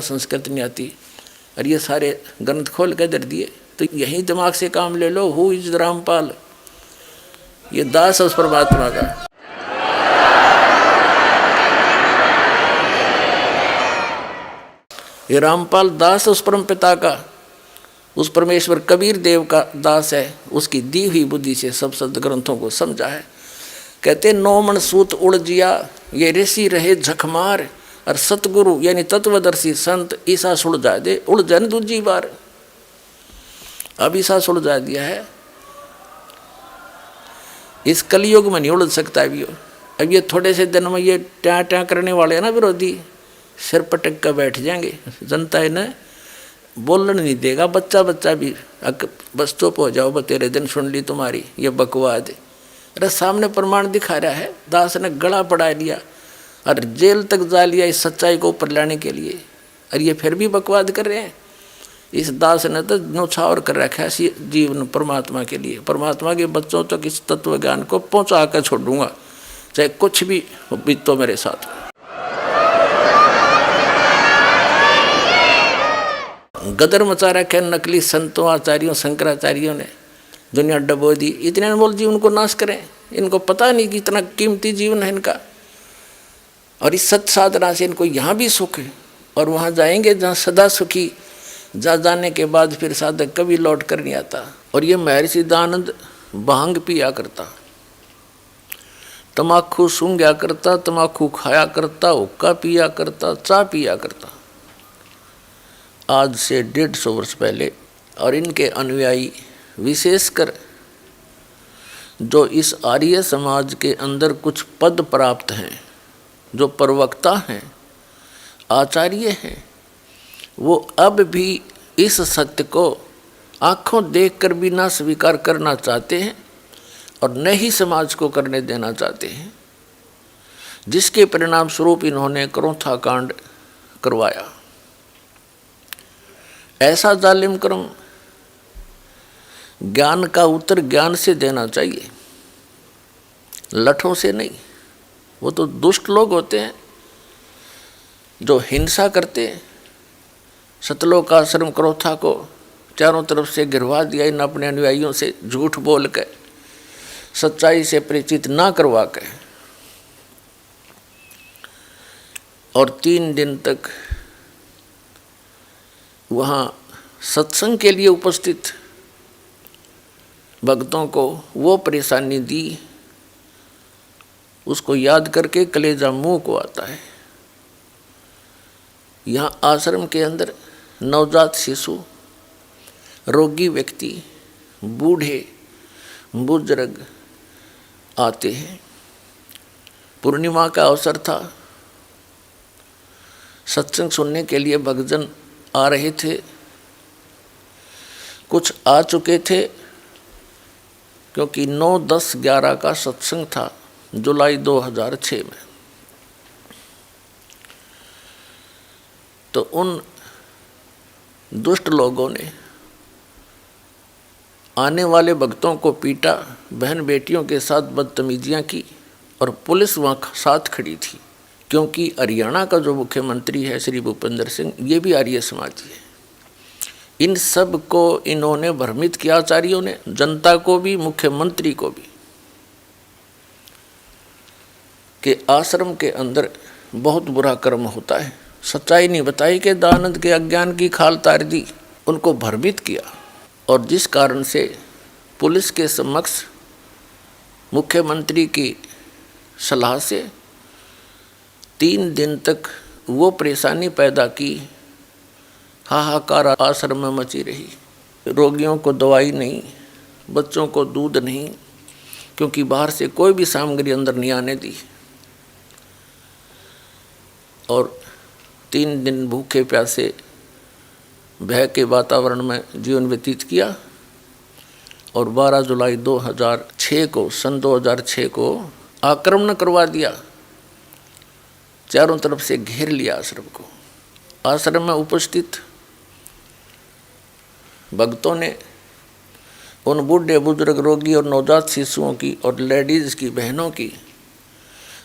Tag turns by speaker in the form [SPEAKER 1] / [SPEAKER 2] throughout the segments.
[SPEAKER 1] संस्कृत नहीं आती और ये सारे ग्रंथ खोल के दर दिए। तो यही दिमाग से काम ले लो। हु इज रामपाल, ये दास उस परमात्मा का। ये रामपाल दास उस परम पिता का, उस परमेश्वर कबीर देव का दास है। उसकी दी हुई बुद्धि से सब सदग्रंथों को समझा है। कहते 9 मन सूत उड़ जिया, ये ऋषि रहे झकमार, और सतगुरु यानी तत्वदर्शी संत ईसा सुलझा दे। उड़ जन दूजी बार, अब ईसा सुलझा दिया है। इस कलयुग में नहीं उड़ सकता अभी। अब ये थोड़े से दिन में ये ट्या ट्या करने वाले हैं ना विरोधी, सिर पटक कर बैठ जाएंगे। जनता इन्हें बोलने नहीं देगा। बच्चा बच्चा भी बस चुप हो जाओ, तेरे दिन सुन ली तुम्हारी ये बकवाद। अरे सामने प्रमाण दिखा रहा है। दास ने गला पड़ा लिया और जेल तक जा लिया इस सच्चाई को ऊपर लाने के लिए, और ये फिर भी बकवाद कर रहे हैं। इस दास ने तो न्यौछावर कर रखा है जीवन परमात्मा के लिए। परमात्मा के बच्चों तक इस तत्व ज्ञान को पहुंचा कर छोड़ूंगा, चाहे कुछ भी बीतो मेरे साथ। गदर मचा रखे नकली संतों, आचार्यों, शंकराचार्यों ने। दुनिया डबो दी। इतने अनमोल जीवन को नाश करें। इनको पता नहीं कि इतना कीमती जीवन है इनका, और इस सत साधना से इनको यहाँ भी सुख है और वहाँ जाएंगे जहाँ सदा सुखी। जा जाने के बाद फिर साधक कभी लौट कर नहीं आता। और ये महर्षि दयानंद भांग पिया करता, तमाकू सूंघा करता, तमाकू खाया करता, हुक्का पिया करता, चाय पिया करता, आज से 150 वर्ष पहले। और इनके अनुयायी विशेषकर जो इस आर्य समाज के अंदर कुछ पद प्राप्त हैं, जो प्रवक्ता हैं, आचार्य हैं, वो अब भी इस सत्य को आँखों देखकर भी ना स्वीकार करना चाहते हैं और न ही समाज को करने देना चाहते हैं, जिसके परिणाम स्वरूप इन्होंने क्रोथा कांड करवाया। ऐसा जालिम कर्म ज्ञान का उत्तर ज्ञान से देना चाहिए, लठों से नहीं। वो तो दुष्ट लोग होते हैं जो हिंसा करते हैं। सतलोक आश्रम क्रोथा को चारों तरफ से गिरवा दिया इन अपने अनुयायियों से, झूठ बोल कर, सच्चाई से परिचित ना करवा कर। और 3 दिन तक वहाँ सत्संग के लिए उपस्थित भक्तों को वो परेशानी दी, उसको याद करके कलेजा मुंह को आता है। यहाँ आश्रम के अंदर नवजात शिशु, रोगी व्यक्ति, बूढ़े बुजुर्ग आते हैं। पूर्णिमा का अवसर था, सत्संग सुनने के लिए भक्तजन आ रहे थे। कुछ आ चुके थे क्योंकि 9, 10, 11 का सत्संग था जुलाई 2006 में। तो उन दुष्ट लोगों ने आने वाले भक्तों को पीटा, बहन बेटियों के साथ बदतमीजियां की, और पुलिस वहाँ साथ खड़ी थी। क्योंकि हरियाणा का जो मुख्यमंत्री है श्री भूपेंद्र सिंह, ये भी आर्य समाजी है। इन सब को इन्होंने भ्रमित किया, आचार्यों ने, जनता को भी, मुख्यमंत्री को भी, कि आश्रम के अंदर बहुत बुरा कर्म होता है। सच्चाई नहीं बताई कि दयानंद के अज्ञान की खाल तार दी, उनको भ्रमित किया। और जिस कारण से पुलिस के समक्ष मुख्यमंत्री की सलाह से 3 दिन तक वो परेशानी पैदा की, हाहाकार आश्रम में मची रही। रोगियों को दवाई नहीं, बच्चों को दूध नहीं, क्योंकि बाहर से कोई भी सामग्री अंदर नहीं आने दी। और 3 दिन भूखे प्यासे भय के वातावरण में जीवन व्यतीत किया। और 12 जुलाई 2006 को, सन 2006 को आक्रमण करवा दिया। चारों तरफ से घेर लिया आश्रम को। आश्रम में उपस्थित भक्तों ने उन बूढ़े बुजुर्ग, रोगी और नवजात शिशुओं की और लेडीज़ की, बहनों की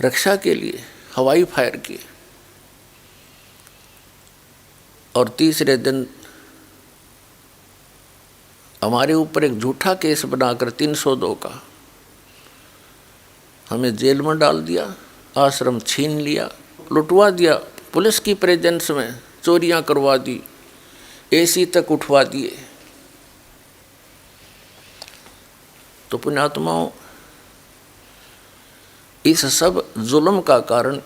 [SPEAKER 1] रक्षा के लिए हवाई फायर किए। और तीसरे दिन हमारे ऊपर एक झूठा केस बनाकर 302 का हमें जेल में डाल दिया, आश्रम छीन लिया, लुटवा दिया, पुलिस की प्रेजेंस में चोरियां करवा दी, एसी तक उठवा दिए। तो पुण्यात्माओं, इस सब जुल्म का कारण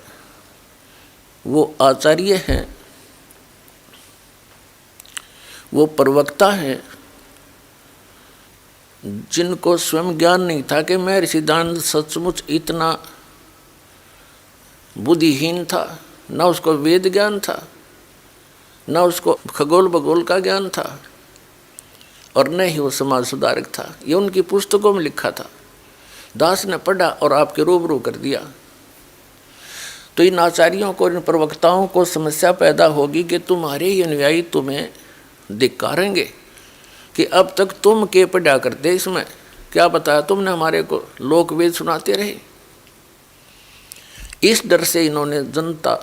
[SPEAKER 1] वो आचार्य हैं, वो प्रवक्ता हैं, जिनको स्वयं ज्ञान नहीं था कि महर्षि सिद्धांत सचमुच इतना बुद्धिहीन था, न उसको वेद ज्ञान था, न उसको खगोल भगोल का ज्ञान था, और न ही वो समाज सुधारक था। ये उनकी पुस्तकों में लिखा था, दास ने पढ़ा और आपके रूबरू कर दिया। तो इन आचार्यों को, इन प्रवक्ताओं को समस्या पैदा होगी कि तुम्हारे ही अनुयायी तुम्हें धिक्कारेंगे कि अब तक तुम के पढ़ा करते, इसमें क्या बताया तुमने, हमारे को लोक वेद सुनाते रहे। इस डर से इन्होंने जनता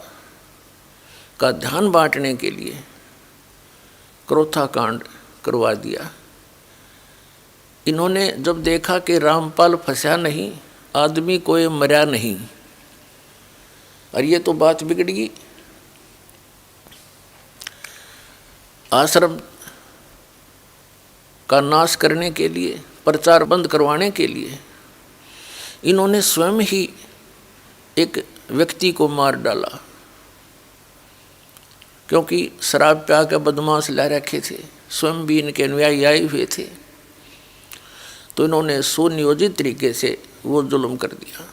[SPEAKER 1] का ध्यान बांटने के लिए क्रोथा कांड करवा दिया। इन्होंने जब देखा कि रामपाल फंसा नहीं, आदमी कोई मरा नहीं, और ये तो बात बिगड़ गई। आश्रम का नाश करने के लिए, प्रचार बंद करवाने के लिए इन्होंने स्वयं ही एक व्यक्ति को मार डाला, क्योंकि शराब प्या के बदमाश ला रखे थे, स्वयं भी इनके अनुयायी आए हुए थे। तो इन्होंने सुनियोजित तरीके से वो जुल्म कर दिया।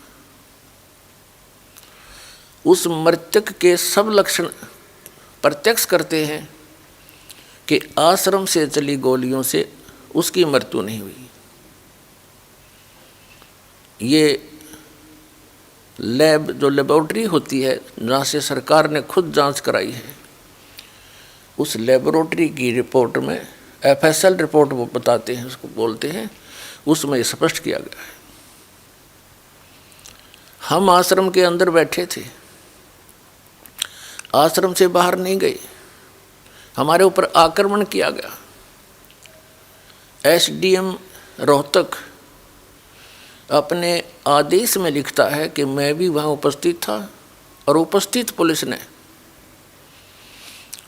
[SPEAKER 1] उस मृतक के सब लक्षण प्रत्यक्ष करते हैं कि आश्रम से चली गोलियों से उसकी मृत्यु नहीं हुई। ये लैब, जो लेबोरेटरी होती है जहाँ से सरकार ने खुद जांच कराई है, उस लेबोरेटरी की रिपोर्ट में, FSL रिपोर्ट वो बताते हैं, उसको बोलते हैं, उसमें स्पष्ट किया गया है। हम आश्रम के अंदर बैठे थे, आश्रम से बाहर नहीं गए, हमारे ऊपर आक्रमण किया गया। SDM रोहतक अपने आदेश में लिखता है कि मैं भी वहाँ उपस्थित था, और उपस्थित पुलिस ने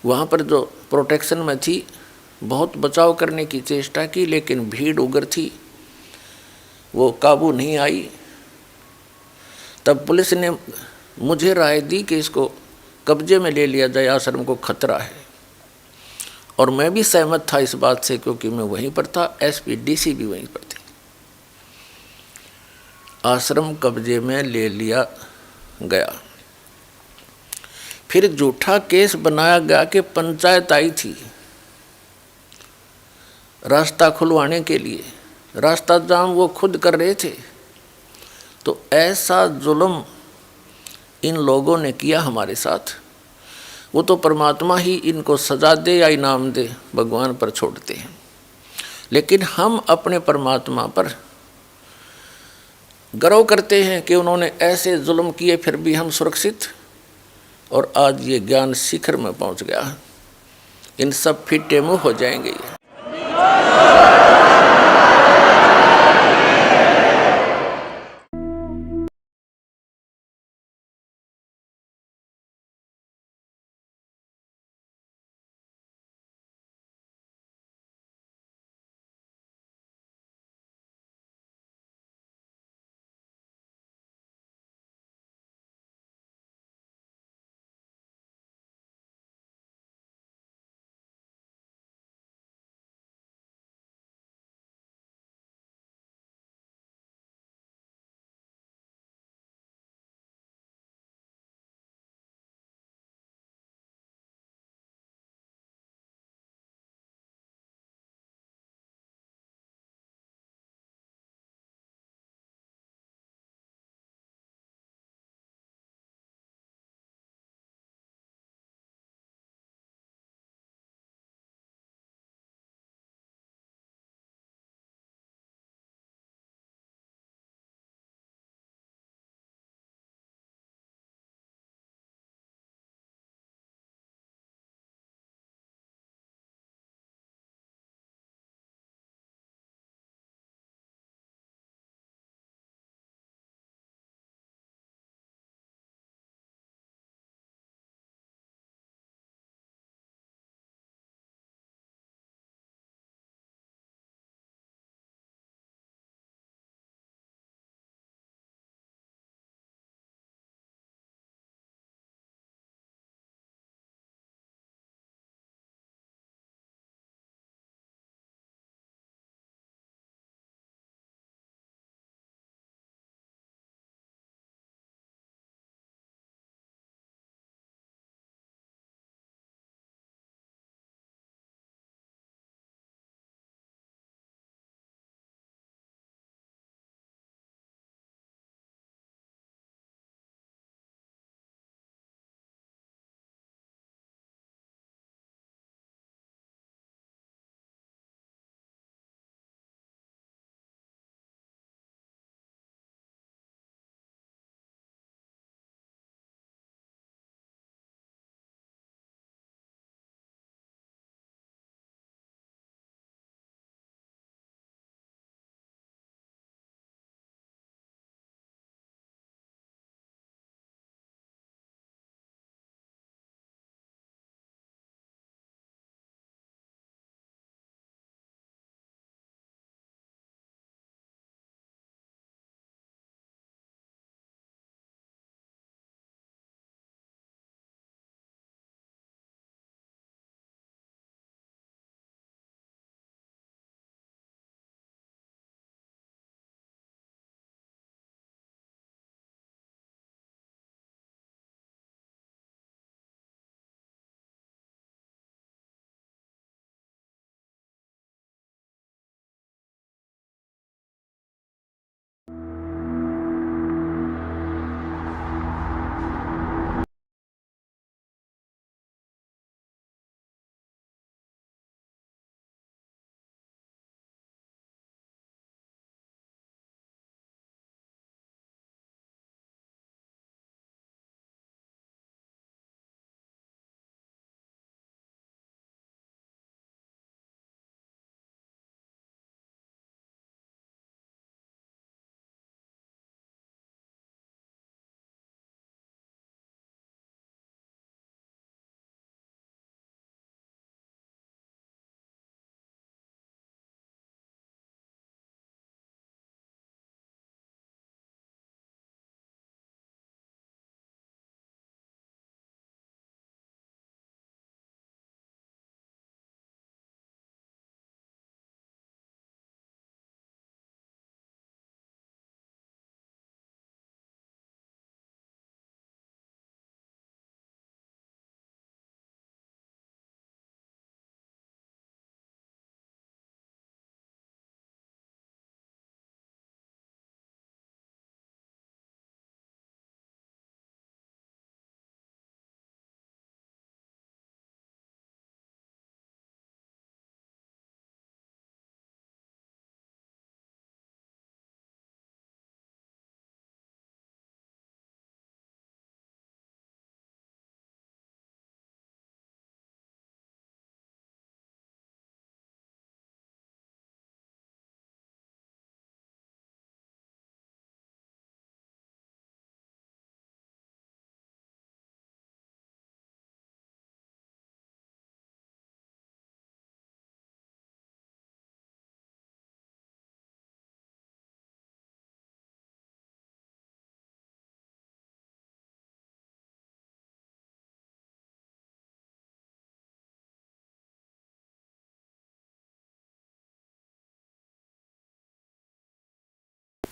[SPEAKER 1] वहाँ पर जो प्रोटेक्शन में थी बहुत बचाव करने की चेष्टा की, लेकिन भीड़ उग्र थी, वो काबू नहीं आई। तब पुलिस ने मुझे राय दी कि इसको कब्जे में ले लिया जाए, आश्रम को खतरा है, और मैं भी सहमत था इस बात से, क्योंकि मैं वहीं पर था, SP DC भी वहीं पर थे। आश्रम कब्जे में ले लिया गया। फिर झूठा केस बनाया गया कि पंचायत आई थी रास्ता खुलवाने के लिए, रास्ता जाम वो खुद कर रहे थे। तो ऐसा जुल्म इन लोगों ने किया हमारे साथ, वो तो परमात्मा ही इनको सजा दे या इनाम दे, भगवान पर छोड़ते हैं। लेकिन हम अपने परमात्मा पर गर्व करते हैं कि उन्होंने ऐसे जुल्म किए, फिर भी हम सुरक्षित, और आज ये ज्ञान शिखर में पहुंच गया। इन सब फिटे मुँह हो जाएंगे।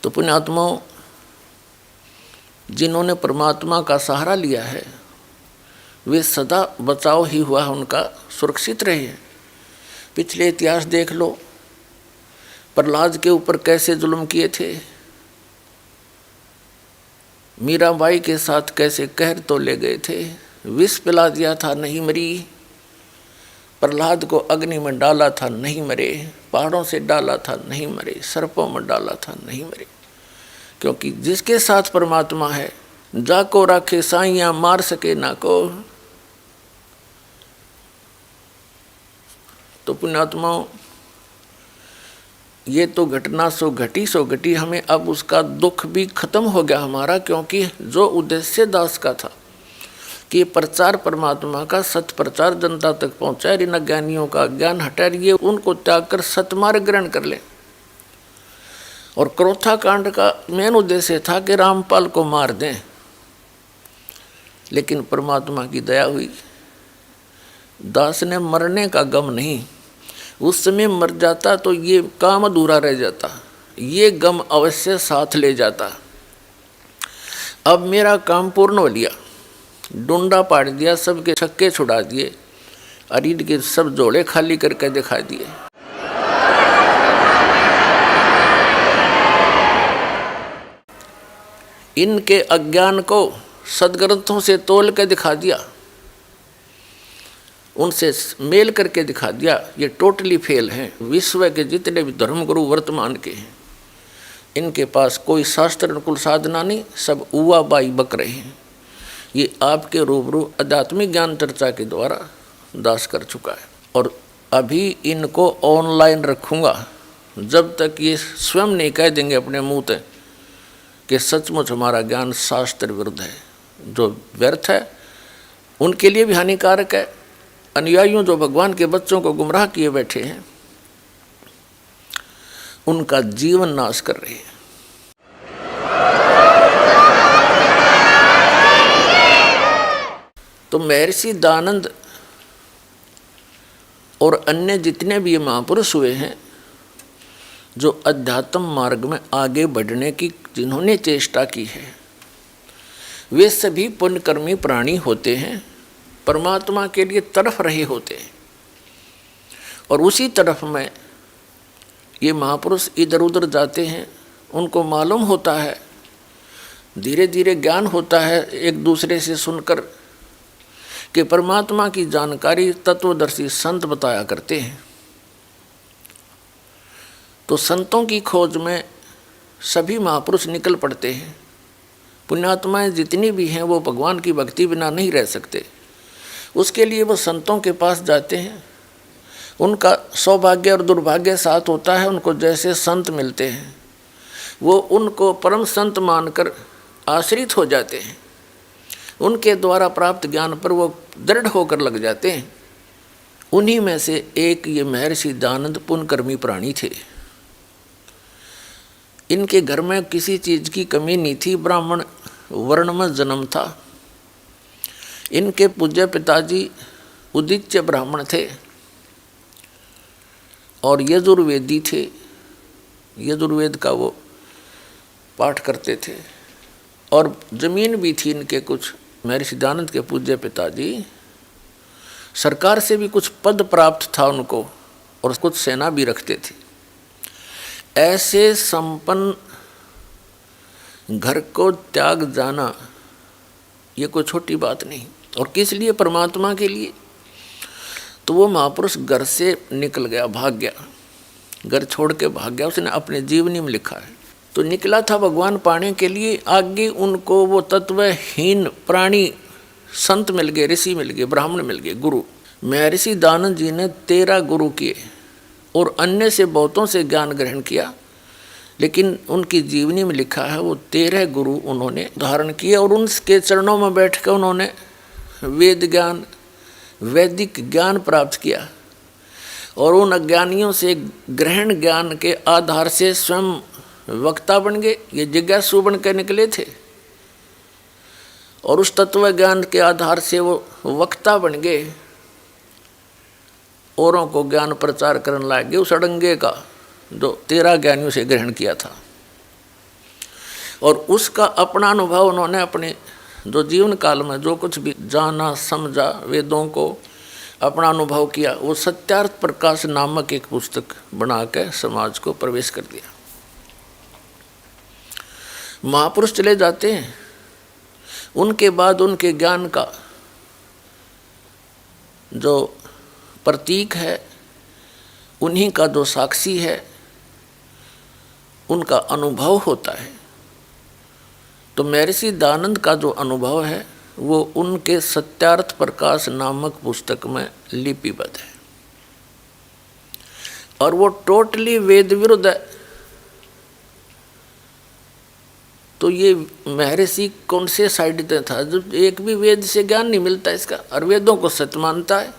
[SPEAKER 1] तो पुण्यात्माओं, जिन्होंने परमात्मा का सहारा लिया है वे सदा बचाव ही हुआ है उनका, सुरक्षित रहे हैं। पिछले इतिहास देख लो, प्रहलाद के ऊपर कैसे जुल्म किए थे, मीराबाई के साथ कैसे कहर तो ले गए थे, विष पिला दिया था नहीं मरी, प्रहलाद को अग्नि में डाला था नहीं मरे, पहाड़ों से डाला था नहीं मरे, सर्पों में डाला था नहीं मरे। क्योंकि जिसके साथ परमात्मा है, जाको राखे साइयां मार सके ना को। तो पुण्यात्माओं, ये तो घटना सो घटी, हमें अब उसका दुख भी खत्म हो गया हमारा। क्योंकि जो उद्देश्य दास का था कि प्रचार परमात्मा का, सत प्रचार जनता तक पहुँचाए, इन अज्ञानियों का ज्ञान हटा रही, उनको त्याग कर सतमार्ग ग्रहण कर ले। और क्रोथा कांड का मेन उद्देश्य था कि रामपाल को मार दें, लेकिन परमात्मा की दया हुई, दास ने मरने का गम नहीं, उस समय मर जाता तो ये काम अधूरा रह जाता, ये गम अवश्य साथ ले जाता। अब मेरा काम पूर्ण हो लिया, डूंडा पाड़ दिया, सबके छक्के छुड़ा दिए, अरीड के सब जोड़े खाली करके दिखा दिए। इनके अज्ञान को सदग्रंथों से तोल के दिखा दिया, उनसे मेल करके दिखा दिया, ये टोटली फेल हैं। विश्व के जितने भी धर्मगुरु वर्तमान के हैं, इनके पास कोई शास्त्र अनुकूल साधना नहीं, सब उवा बाई बक रहे हैं। ये आपके रूबरू आध्यात्मिक ज्ञान चर्चा के द्वारा दास कर चुका है। और अभी इनको ऑनलाइन रखूँगा जब तक ये स्वयं नहीं कह देंगे अपने मुँह से कि सचमुच हमारा ज्ञान शास्त्र विरुद्ध है। जो व्यर्थ है उनके लिए भी हानिकारक है। अनुयायियों जो भगवान के बच्चों को गुमराह किए बैठे हैं, उनका जीवन नाश कर रहे हैं। तो महर्षि दानंद और अन्य जितने भी ये महापुरुष हुए हैं, जो अध्यात्म मार्ग में आगे बढ़ने की जिन्होंने चेष्टा की है, वे सभी पुण्यकर्मी प्राणी होते हैं, परमात्मा के लिए तरफ रहे होते हैं। और उसी तरफ में ये महापुरुष इधर उधर जाते हैं, उनको मालूम होता है, धीरे धीरे ज्ञान होता है एक दूसरे से सुनकर कि परमात्मा की जानकारी तत्वदर्शी संत बताया करते हैं। तो संतों की खोज में सभी महापुरुष निकल पड़ते हैं। पुण्यात्माएं जितनी भी हैं वो भगवान की भक्ति बिना नहीं रह सकते, उसके लिए वो संतों के पास जाते हैं। उनका सौभाग्य और दुर्भाग्य साथ होता है, उनको जैसे संत मिलते हैं वो उनको परम संत मानकर आश्रित हो जाते हैं, उनके द्वारा प्राप्त ज्ञान पर वो दृढ़ होकर लग जाते हैं। उन्हीं में से एक ये महर्षि दानंद पुण्यकर्मी प्राणी थे। इनके घर में किसी चीज़ की कमी नहीं थी, ब्राह्मण वर्ण में जन्म था। इनके पूज्य पिताजी उदिच्य ब्राह्मण थे और यजुर्वेदी थे, यजुर्वेद का वो पाठ करते थे। और जमीन भी थी इनके कुछ, महर्षि दानंद के पूज्य पिताजी सरकार से भी कुछ पद प्राप्त था उनको, और कुछ सेना भी रखते थे। ऐसे संपन्न घर को त्याग जाना ये कोई छोटी बात नहीं। और किस लिए? परमात्मा के लिए। तो वो महापुरुष घर से निकल गया, भाग गया, घर छोड़ के भाग गया, उसने अपने जीवनी में लिखा है। तो निकला था भगवान पाने के लिए, आगे उनको वो तत्वहीन प्राणी संत मिल गए, ऋषि मिल गए, ब्राह्मण मिल गए, गुरु। महर्षि दानंद जी ने 13 गुरु किए और अन्य से बहुतों से ज्ञान ग्रहण किया, लेकिन उनकी जीवनी में लिखा है वो 13 गुरु उन्होंने धारण किए और उनके चरणों में बैठकर उन्होंने वेद ज्ञान, वैदिक ज्ञान प्राप्त किया। और उन अज्ञानियों से ग्रहण ज्ञान के आधार से स्वयं वक्ता बन गए, ये जिज्ञासु बन के निकले थे। और उस तत्व ज्ञान के आधार से वो वक्ता बन गए, औरों को ज्ञान प्रचार करने लगे उस अड़ंगे का जो 13 ज्ञानियों से ग्रहण किया था। और उसका अपना अनुभव उन्होंने अपने जो जीवन काल में जो कुछ भी जाना समझा, वेदों को अपना अनुभव किया, वो सत्यार्थ प्रकाश नामक एक पुस्तक बना के समाज को प्रवेश कर दिया। महापुरुष चले जाते हैं, उनके बाद उनके ज्ञान का जो प्रतीक है, उन्हीं का जो साक्षी है, उनका अनुभव होता है। तो महर्षि दयानंद का जो अनुभव है वो उनके सत्यार्थ प्रकाश नामक पुस्तक में लिपिबद्ध है, और वो टोटली वेद विरुद्ध है। तो ये महर्षि कौन से साइड पे था, जब एक भी वेद से ज्ञान नहीं मिलता इसका, और वेदों को सत्य मानता है।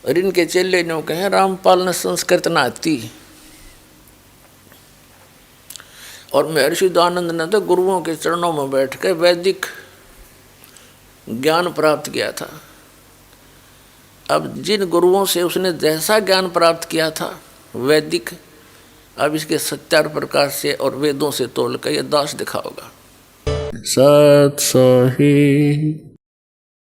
[SPEAKER 1] और इनके चेले ने कहे रामपाल ने संस्कृत ना आती, और महर्षि दयानंद ने तो गुरुओं के चरणों में बैठ कर वैदिक ज्ञान प्राप्त किया था। अब जिन गुरुओं से उसने जैसा ज्ञान प्राप्त किया था वैदिक, अब इसके सत्यार्थ प्रकाश से और वेदों से तोल कर यह दास दिखाओगा। सत सोही।